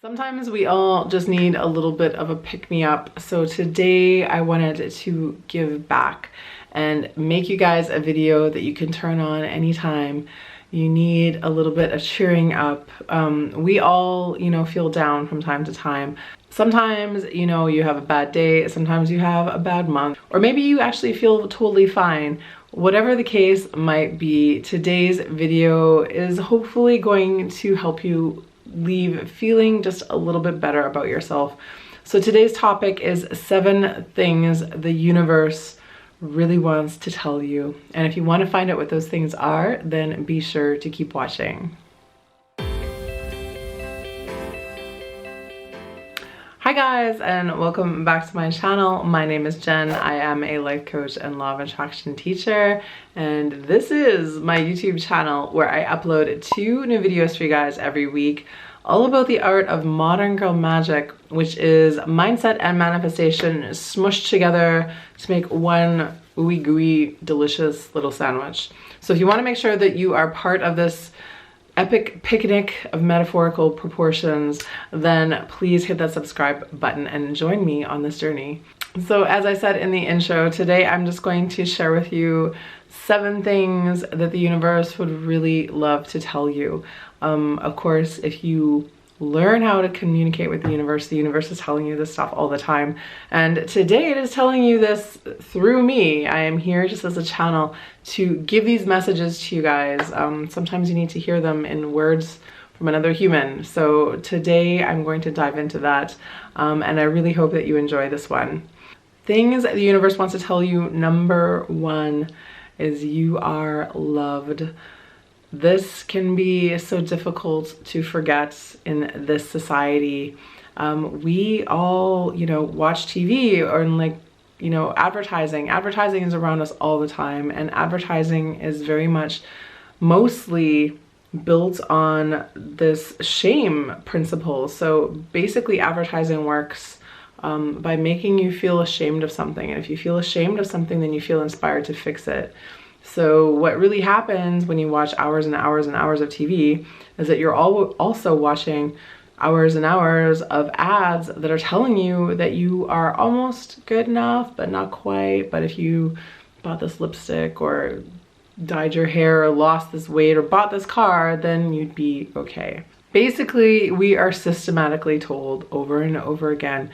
Sometimes we all just need a little bit of a pick-me-up. So today I wanted to give back and make you guys a video that you can turn on anytime you need a little bit of cheering up. We all, feel down from time to time. Sometimes, you have a bad day. Sometimes you have a bad month. Or maybe you actually feel totally fine. Whatever the case might be, today's video is hopefully going to help you leave feeling just a little bit better about yourself. So today's topic is 7 things the universe really wants to tell you. And if you want to find out what those things are, then be sure to keep watching. Hi guys, and welcome back to my channel. My name is Jen. I am a life coach and law of attraction teacher, and this is my YouTube channel where I upload 2 new videos for you guys every week, all about the art of modern girl magic, which is mindset and manifestation smushed together to make one ooey gooey delicious little sandwich. So if you want to make sure that you are part of this epic picnic of metaphorical proportions, then please hit that subscribe button and join me on this journey. So as I said in the intro, today I'm just going to share with you 7 things that the universe would really love to tell you. Of course, if you learn how to communicate with the universe is telling you this stuff all the time. And today it is telling you this through me. I am here just as a channel to give these messages to you guys. Sometimes you need to hear them in words from another human. So today I'm going to dive into that. And I really hope that you enjoy this one. Things the universe wants to tell you. Number 1 is you are loved. This can be so difficult to forget in this society. We all, watch TV or advertising. Advertising is around us all the time, and advertising is very much mostly built on this shame principle. So basically advertising works by making you feel ashamed of something. And if you feel ashamed of something, then you feel inspired to fix it. So what really happens when you watch hours and hours and hours of TV is that you're also watching hours and hours of ads that are telling you that you are almost good enough, but not quite. But if you bought this lipstick or dyed your hair or lost this weight or bought this car, then you'd be okay. Basically, we are systematically told over and over again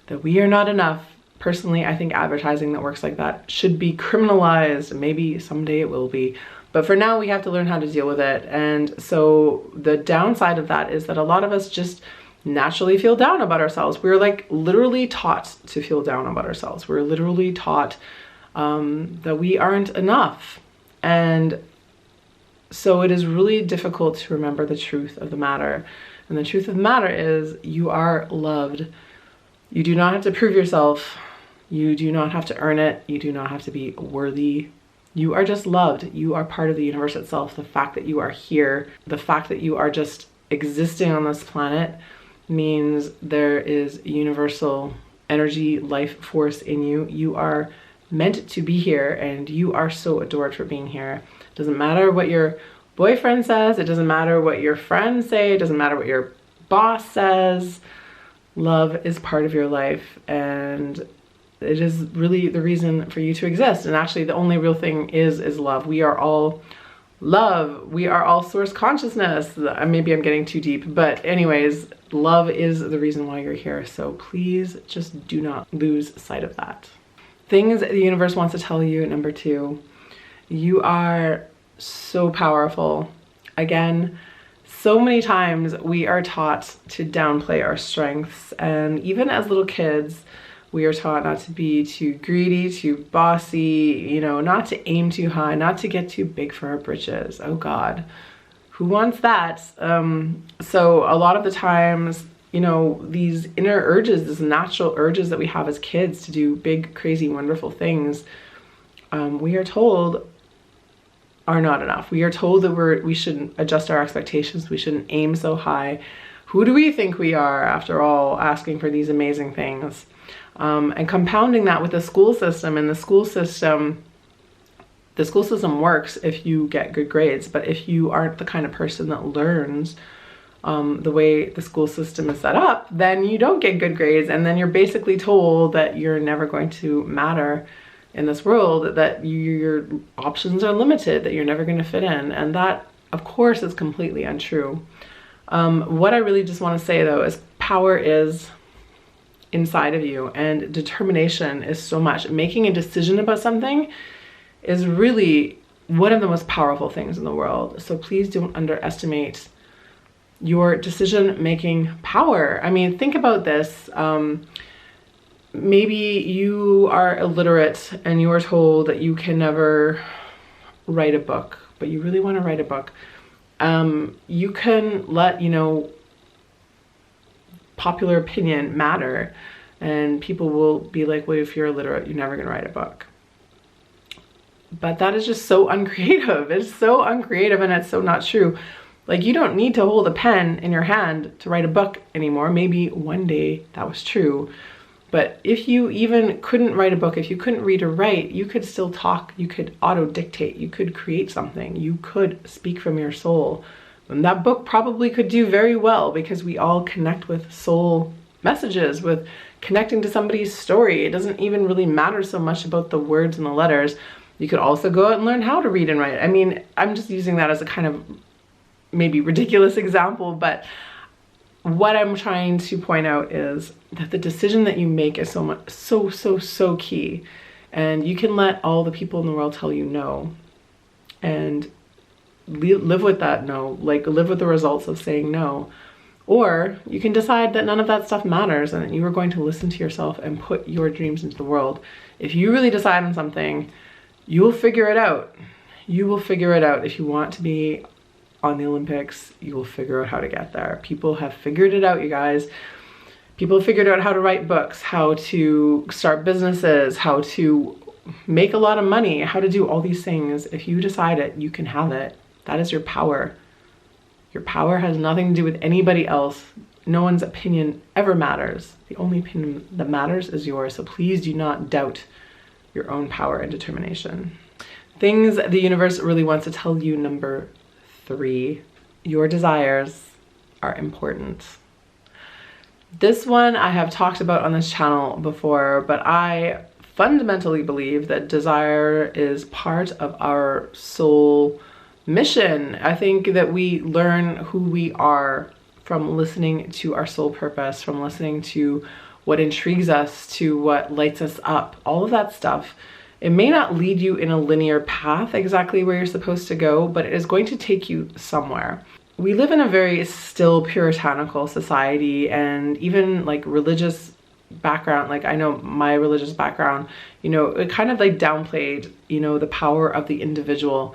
that we are not enough. Personally, I think advertising that works like that should be criminalized. Maybe someday it will be. But for now, we have to learn how to deal with it. And so the downside of that is that a lot of us just naturally feel down about ourselves. We're literally taught to feel down about ourselves. We're literally taught that we aren't enough. And so it is really difficult to remember the truth of the matter. And the truth of the matter is you are loved. You do not have to prove yourself. You do not have to earn it. You do not have to be worthy. You are just loved. You are part of the universe itself. The fact that you are here, the fact that you are just existing on this planet means there is universal energy, life force in you. You are meant to be here, and you are so adored for being here. It doesn't matter what your boyfriend says. It doesn't matter what your friends say. It doesn't matter what your boss says. Love is part of your life, and it is really the reason for you to exist. And actually the only real thing is love. We are all love. We are all source consciousness. Maybe I'm getting too deep, but anyways, love is the reason why you're here. So please just do not lose sight of that. Things the universe wants to tell you. Number 2, you are so powerful. Again, so many times we are taught to downplay our strengths, and even as little kids, we are taught not to be too greedy, too bossy, not to aim too high, not to get too big for our britches. Oh God, who wants that? So a lot of the times, these inner urges, these natural urges that we have as kids to do big, crazy, wonderful things, we are told are not enough. We are told that we shouldn't adjust our expectations. We shouldn't aim so high. Who do we think we are, after all, asking for these amazing things? And compounding that with the school system. And the school system works if you get good grades, but if you aren't the kind of person that learns the way the school system is set up, then you don't get good grades, and then you're basically told that you're never going to matter in this world, that your options are limited, that you're never going to fit in. And that, of course, is completely untrue. What I really just want to say though is power is inside of you, and determination is so much. Making a decision about something is really one of the most powerful things in the world. So please don't underestimate your decision-making power. I mean, think about this. Maybe you are illiterate and you are told that you can never write a book, but you really want to write a book. You can let, popular opinion matter, and people will be like, well, if you're illiterate, you're never going to write a book. But that is just so uncreative. It's so uncreative, and it's so not true. Like, you don't need to hold a pen in your hand to write a book anymore. Maybe one day that was true. But if you even couldn't write a book, if you couldn't read or write, you could still talk, you could auto-dictate, you could create something, you could speak from your soul. And that book probably could do very well, because we all connect with soul messages, with connecting to somebody's story. It doesn't even really matter so much about the words and the letters. You could also go out and learn how to read and write. I mean, I'm just using that as a kind of maybe ridiculous example, but what I'm trying to point out is that the decision that you make is so key. And you can let all the people in the world tell you no, and live with that no, like live with the results of saying no. Or you can decide that none of that stuff matters, and that you are going to listen to yourself and put your dreams into the world. If you really decide on something, you will figure it out. You will figure it out. If you want to be on the Olympics, you will figure out how to get there. People have figured it out, you guys. People have figured out how to write books, how to start businesses, how to make a lot of money, how to do all these things. If you decide it, you can have it. That is your power. Your power has nothing to do with anybody else. No one's opinion ever matters. The only opinion that matters is yours. So please do not doubt your own power and determination. Things the universe really wants to tell you. Number 3, your desires are important. This one I have talked about on this channel before, but I fundamentally believe that desire is part of our soul mission. I think that we learn who we are from listening to our soul purpose, from listening to what intrigues us, to what lights us up, all of that stuff. It may not lead you in a linear path exactly where you're supposed to go, but it is going to take you somewhere. We live in a very still puritanical society, and even like religious background, like I know my religious background, it kind of like downplayed, the power of the individual.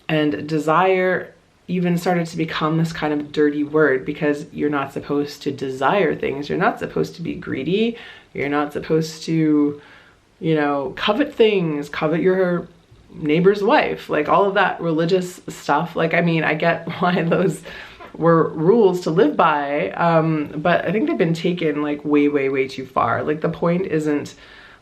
And desire even started to become this kind of dirty word, because you're not supposed to desire things. You're not supposed to be greedy. You're not supposed to, covet things, covet your neighbor's wife, like all of that religious stuff. Like, I mean, I get why those were rules to live by, but I think they've been taken like way too far. Like, the point isn't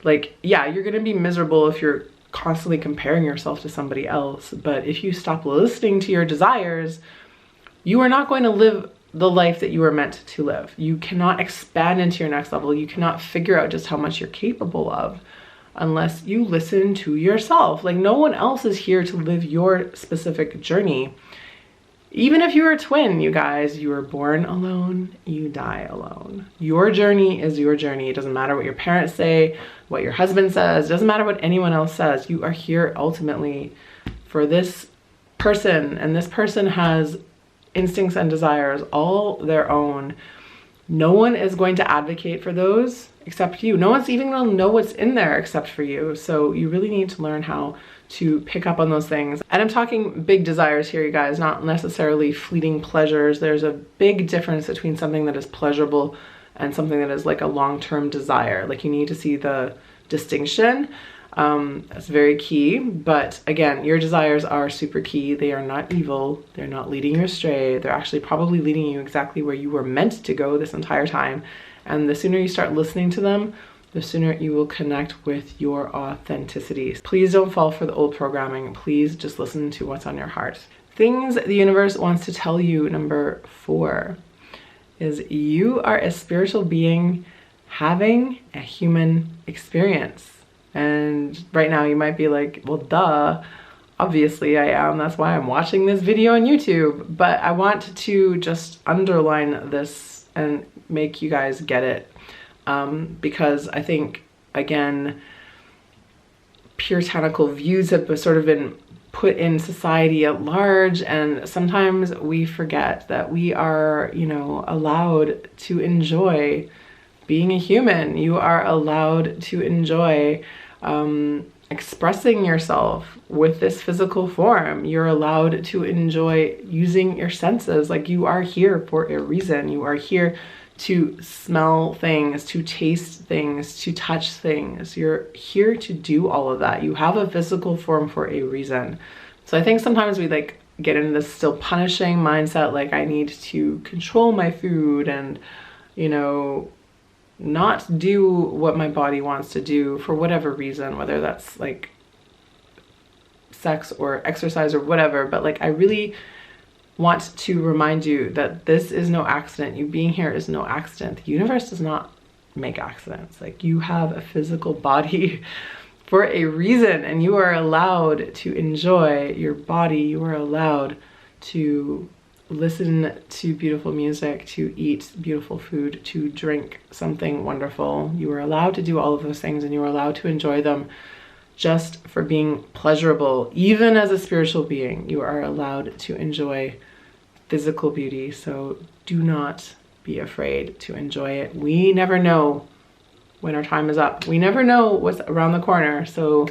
like, yeah, you're gonna be miserable if you're constantly comparing yourself to somebody else, but if you stop listening to your desires, you are not going to live the life that you were meant to live. You cannot expand into your next level. You cannot figure out just how much you're capable of unless you listen to yourself. Like, no one else is here to live your specific journey. Even if you're a twin, you guys, you were born alone, you die alone. Your journey is your journey. It doesn't matter what your parents say, what your husband says, it doesn't matter what anyone else says. You are here ultimately for this person, and this person has instincts and desires all their own. No one is going to advocate for those except you. No one's even gonna know what's in there except for you. So you really need to learn how to pick up on those things. And I'm talking big desires here, you guys, not necessarily fleeting pleasures. There's a big difference between something that is pleasurable and something that is like a long-term desire. Like, you need to see the distinction. That's very key. But again, your desires are super key. They are not evil. They're not leading you astray. They're actually probably leading you exactly where you were meant to go this entire time. And the sooner you start listening to them, the sooner you will connect with your authenticity. Please don't fall for the old programming. Please just listen to what's on your heart. things the universe wants to tell you, number 4, is you are a spiritual being having a human experience. And right now you might be like, well, duh, obviously I am. That's why I'm watching this video on YouTube. But I want to just underline this and make you guys get it. Because I think, again, puritanical views have sort of been put in society at large, and sometimes we forget that we are, you know, allowed to enjoy being a human. You are allowed to enjoy expressing yourself with this physical form. You're allowed to enjoy using your senses. Like, you are here for a reason. You are here to smell things, to taste things, to touch things. You're here to do all of that. You have a physical form for a reason. So I think sometimes we like get into this still punishing mindset, like I need to control my food and, you know, not do what my body wants to do for whatever reason, whether that's like sex or exercise or whatever. But like, I really want to remind you that this is no accident. You being here is no accident. The universe does not make accidents. Like, you have a physical body for a reason, and you are allowed to enjoy your body. You are allowed to listen to beautiful music, to eat beautiful food, to drink something wonderful. You are allowed to do all of those things, and you are allowed to enjoy them just for being pleasurable. Even as a spiritual being, you are allowed to enjoy physical beauty. So do not be afraid to enjoy it. We never know when our time is up. We never know what's around the corner. So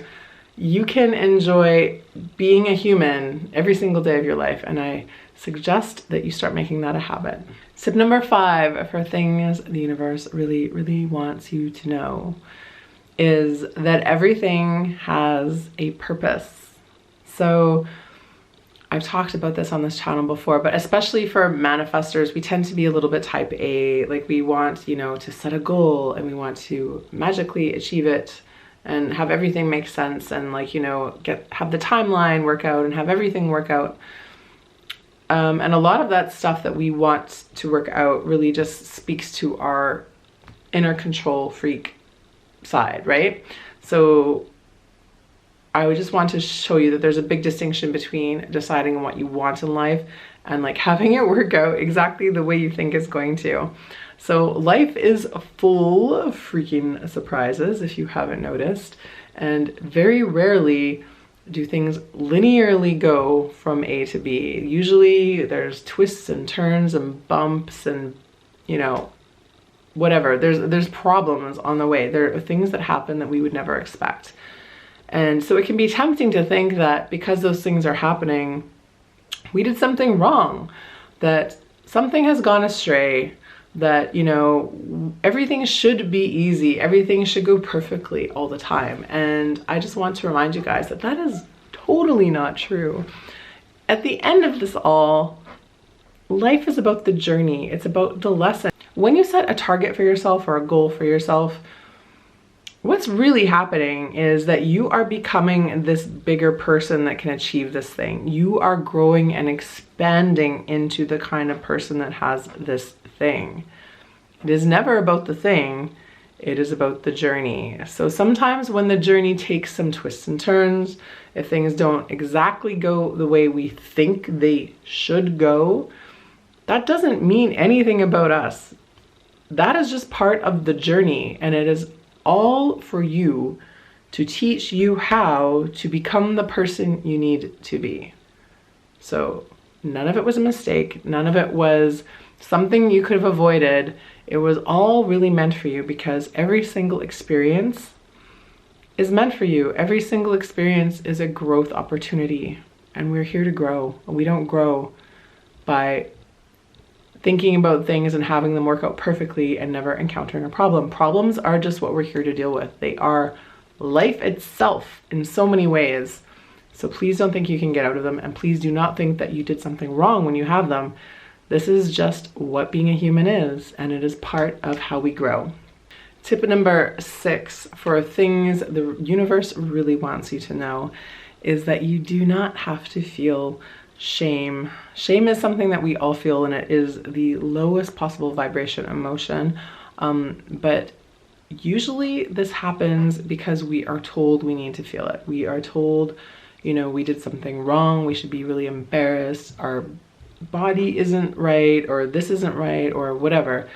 you can enjoy being a human every single day of your life. And I suggest that you start making that a habit. Tip number 5 for things the universe really, really wants you to know is that everything has a purpose. So I've talked about this on this channel before, but especially for manifestors, we tend to be a little bit type A. Like, we want, you know, to set a goal and we want to magically achieve it and have everything make sense and, like, you know, have the timeline work out and have everything work out. And a lot of that stuff that we want to work out really just speaks to our inner control freak side, right? So I would just want to show you that there's a big distinction between deciding on what you want in life and like having it work out exactly the way you think it's going to. So life is full of freaking surprises, if you haven't noticed, and very rarely do things linearly go from A to B. Usually there's twists and turns and bumps and, you know, whatever. There's problems on the way. There are things that happen that we would never expect. And so it can be tempting to think that because those things are happening, we did something wrong, that something has gone astray, that, you know, everything should be easy, everything should go perfectly all the time. And I just want to remind you guys that that is totally not true. At the end of this all, life is about the journey. It's about the lesson. When you set a target for yourself or a goal for yourself, what's really happening is that you are becoming this bigger person that can achieve this thing. You are growing and expanding into the kind of person that has this thing. It is never about the thing, it is about the journey. So sometimes when the journey takes some twists and turns, if things don't exactly go the way we think they should go, that doesn't mean anything about us. That is just part of the journey, and it is all for you to teach you how to become the person you need to be. So none of it was a mistake. None of it was something you could have avoided. It was all really meant for you, because every single experience is meant for you. Every single experience is a growth opportunity, and we're here to grow. We don't grow by thinking about things and having them work out perfectly and never encountering a problem. Problems are just what we're here to deal with. They are life itself in so many ways. So please don't think you can get out of them, and please do not think that you did something wrong when you have them. This is just what being a human is, and it is part of how we grow. Tip number 6 for things the universe really wants you to know is that you do not have to feel shame. Shame is something that we all feel, and it is the lowest possible vibration emotion. But usually this happens because we are told we need to feel it. We are told, you know, we did something wrong, we should be really embarrassed, our body isn't right, or this isn't right, or whatever.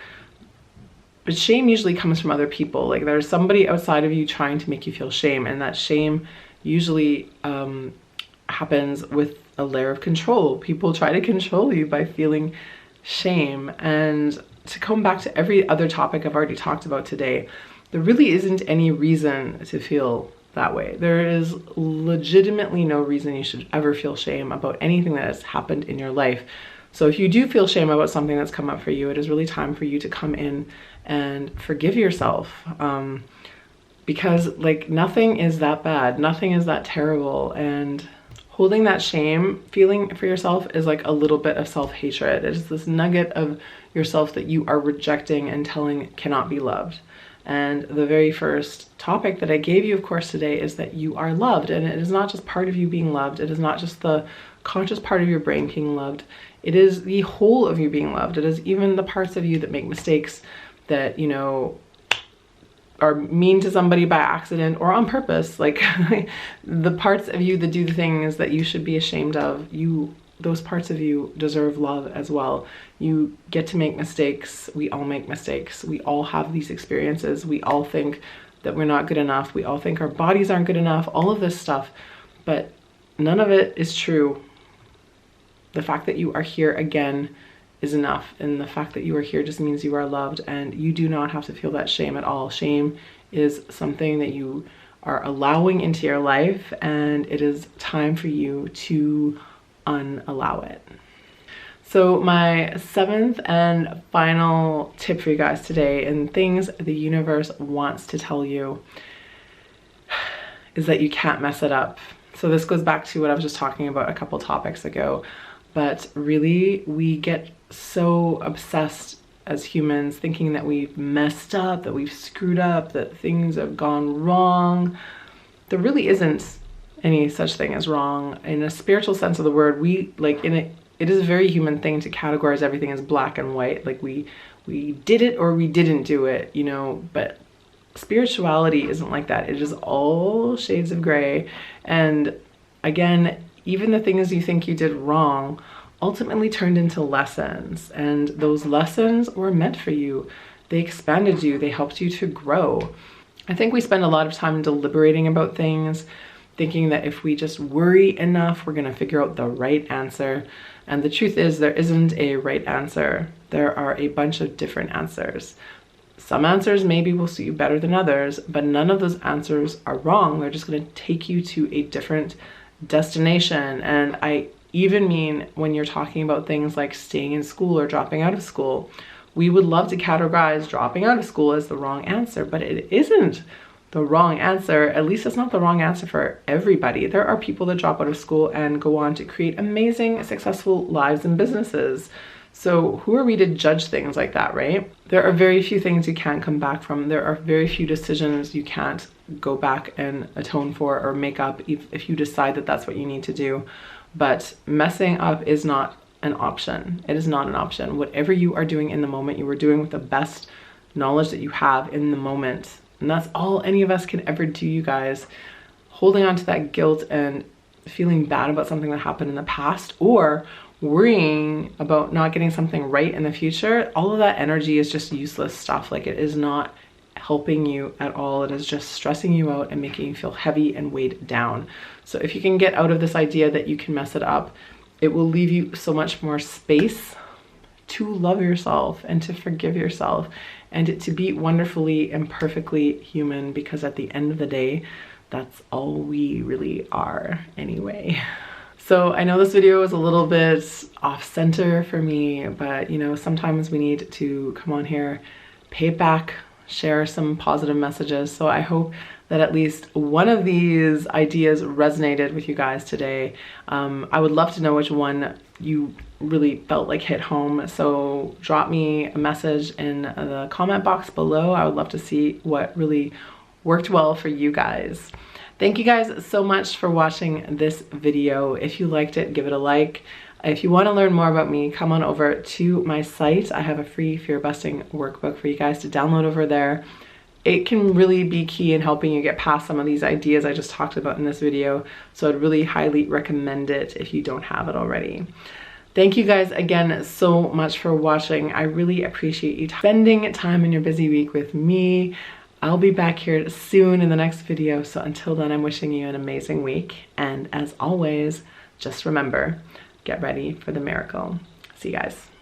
But shame usually comes from other people. Like there's somebody outside of you trying to make you feel shame, and that shame usually happens with a layer of control. People try to control you by feeling shame. And to come back to every other topic I've already talked about today, there really isn't any reason to feel that way. There is legitimately no reason you should ever feel shame about anything that has happened in your life. So if you do feel shame about something that's come up for you, it is really time for you to come in and forgive yourself. Because like nothing is that bad, nothing is that terrible, and holding that shame feeling for yourself is like a little bit of self-hatred. It is this nugget of yourself that you are rejecting and telling cannot be loved. And the very first topic that I gave you, of course, today is that you are loved. And it is not just part of you being loved. It is not just the conscious part of your brain being loved. It is the whole of you being loved. It is even the parts of you that make mistakes, that, you know, are mean to somebody by accident or on purpose. Like the parts of you that do the things that you should be ashamed of, those parts of you deserve love as well. You get to make mistakes. We all make mistakes. We all have these experiences. We all think that we're not good enough. We all think our bodies aren't good enough, all of this stuff, but none of it is true. The fact that you are here again is enough. And the fact that you are here just means you are loved, and you do not have to feel that shame at all. Shame is something that you are allowing into your life, and it is time for you to unallow it. So my seventh and final tip for you guys today, and things the universe wants to tell you, is that you can't mess it up. So this goes back to what I was just talking about a couple topics ago, but really we get so obsessed as humans thinking that we've messed up, that we've screwed up, that things have gone wrong. There really isn't any such thing as wrong. In a spiritual sense of the word, it is a very human thing to categorize everything as black and white. Like we did it or we didn't do it, you know, but spirituality isn't like that. It is all shades of gray. And again, even the things you think you did wrong ultimately turned into lessons, and those lessons were meant for you. They expanded you, they helped you to grow. I think we spend a lot of time deliberating about things, thinking that if we just worry enough, we're gonna figure out the right answer. And the truth is, there isn't a right answer. There are a bunch of different answers. Some answers maybe will suit you better than others, but none of those answers are wrong. They're just gonna take you to a different destination. And I even mean when you're talking about things like staying in school or dropping out of school. We would love to categorize dropping out of school as the wrong answer, but it isn't the wrong answer. At least it's not the wrong answer for everybody. There are people that drop out of school and go on to create amazing, successful lives and businesses. So who are we to judge things like that, right? There are very few things you can't come back from. There are very few decisions you can't go back and atone for or make up if you decide that that's what you need to do. But messing up is not an option. It is not an option. Whatever you are doing in the moment, you are doing with the best knowledge that you have in the moment. And that's all any of us can ever do, you guys. Holding on to that guilt and feeling bad about something that happened in the past, or worrying about not getting something right in the future, all of that energy is just useless stuff. Like, it is not helping you at all. It is just stressing you out and making you feel heavy and weighed down. So if you can get out of this idea that you can mess it up, it will leave you so much more space to love yourself and to forgive yourself and to be wonderfully and perfectly human, because at the end of the day, that's all we really are anyway. So I know this video is a little bit off center for me, but you know, sometimes we need to come on here, pay it back, share some positive messages. So I hope that at least one of these ideas resonated with you guys today. I would love to know which one you really felt like hit home. So drop me a message in the comment box below. I would love to see what really worked well for you guys. Thank you guys so much for watching this video. If you liked it, give it a like. If you want to learn more about me, come on over to my site. I have a free fear busting workbook for you guys to download over there. It can really be key in helping you get past some of these ideas I just talked about in this video. So I'd really highly recommend it if you don't have it already. Thank you guys again so much for watching. I really appreciate you spending time in your busy week with me. I'll be back here soon in the next video. So until then, I'm wishing you an amazing week. And as always, just remember, get ready for the miracle. See you guys.